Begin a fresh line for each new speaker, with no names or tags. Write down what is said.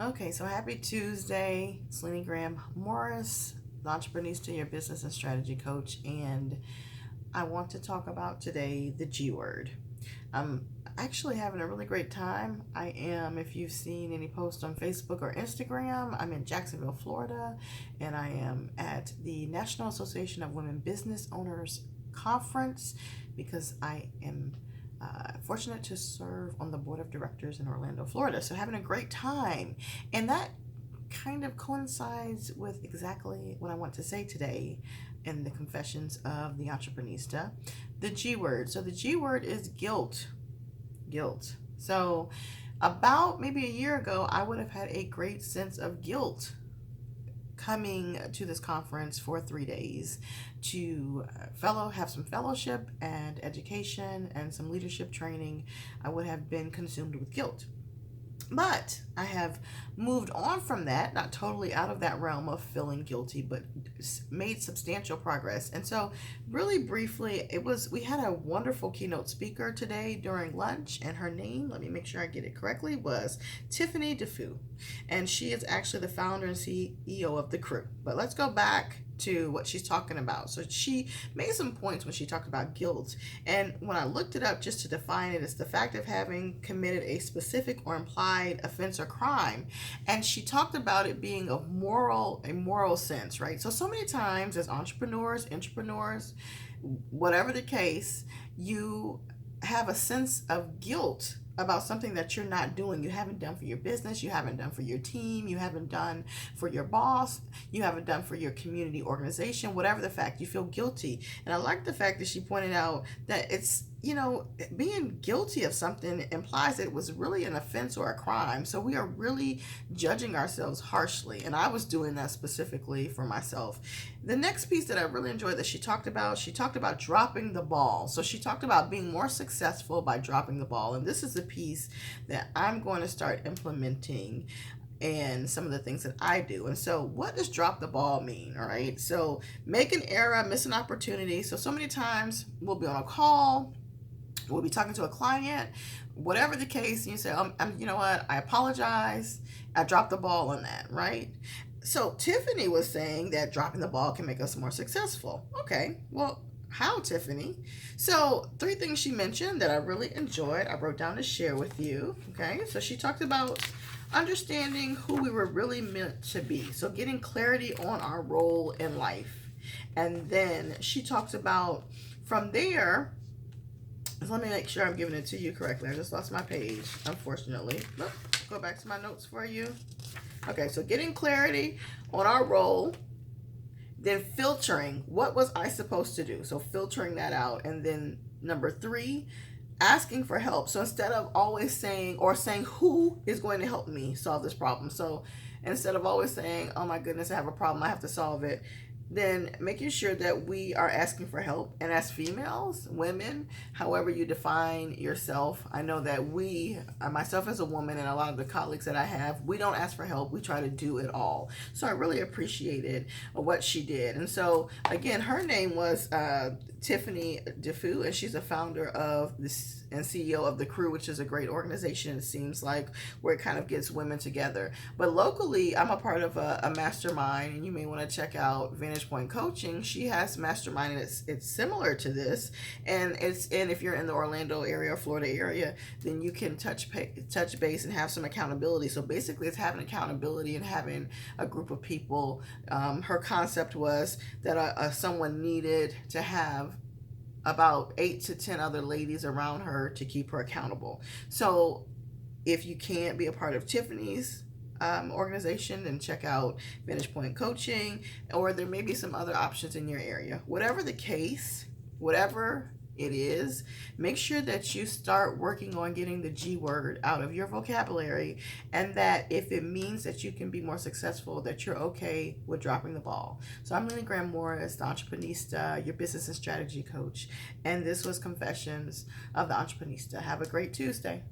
Okay, so happy Tuesday. It's Lenny Graham Morris, the Entreprenista, your business and strategy coach, and I want to talk about today the G word. I'm actually having a really great time. I am, if you've seen any posts on Facebook or Instagram, I'm in Jacksonville, Florida, and I am at the National Association of Women Business Owners Conference because I am fortunate to serve on the board of directors in Orlando, Florida. So having a great time. And that kind of coincides with exactly what I want to say today in the Confessions of the Entreprenista. The G word. So the G word is guilt. Guilt. So about maybe a year ago, I would have had a great sense of guilt coming to this conference for 3 days to have some fellowship and education and some leadership training. I would have been consumed with guilt. But I have moved on from that, not totally out of that realm of feeling guilty, but made substantial progress. And so really briefly, we had a wonderful keynote speaker today during lunch, and her name, let me make sure I get it correctly, was Tiffany DeFoo. And she is actually the founder and CEO of The Crew. But let's go back to what she's talking about. So she made some points when she talked about guilt. And when I looked it up just to define it, it's the fact of having committed a specific or implied offense or crime. And she talked about it being a moral sense, right? So many times as entrepreneurs, whatever the case, you have a sense of guilt about something that you're not doing. You haven't done for your business, you haven't done for your team, you haven't done for your boss, you haven't done for your community organization, whatever the fact, you feel guilty. And I like the fact that she pointed out that it's, being guilty of something implies that it was really an offense or a crime. So we are really judging ourselves harshly. And I was doing that specifically for myself. The next piece that I really enjoyed that she talked about dropping the ball. So she talked about being more successful by dropping the ball. And this is the piece that I'm going to start implementing and some of the things that I do. And so what does drop the ball mean? All right. So make an error, miss an opportunity. So many times we'll be on a call, we'll be talking to a client, whatever the case, and you say, you know what, I apologize, I dropped the ball on that, right? So Tiffany was saying that dropping the ball can make us more successful. Okay, well, how, Tiffany? So 3 things she mentioned that I really enjoyed, I wrote down to share with you. Okay, so she talked about understanding who we were really meant to be. So getting clarity on our role in life. And then she talks about from there, let me make sure I'm giving it to you correctly. I just lost my page, unfortunately. Go back to my notes for you. Okay, so getting clarity on our role, then filtering, what was I supposed to do? So filtering that out. And then number 3, asking for help. So instead of always saying who is going to help me solve this problem. So instead of always saying, oh my goodness, I have a problem, I have to solve it, then making sure that we are asking for help. And as females, women, however you define yourself, I know that myself as a woman and a lot of the colleagues that I have, we don't ask for help. We try to do it all. So I really appreciated what she did. And so again, her name was Tiffany DeFoo, and she's a founder of this and CEO of The Crew, which is a great organization, it seems like, where it kind of gets women together. But locally, I'm a part of a mastermind, and you may want to check out Vantage Point Coaching. She has mastermind, and it's similar to this. And if you're in the Orlando area or Florida area, then you can touch base and have some accountability. So basically, it's having accountability and having a group of people. Her concept was that someone needed to have about 8 to 10 other ladies around her to keep her accountable. So if you can't be a part of Tiffany's organization, then check out Vantage Point Coaching, or there may be some other options in your area. Whatever the case, whatever it is, make sure that you start working on getting the G word out of your vocabulary, and that if it means that you can be more successful, that you're okay with dropping the ball. So I'm Lenny Graham Morris, the Entreprenista, your business and strategy coach, and this was Confessions of the Entreprenista. Have a great Tuesday.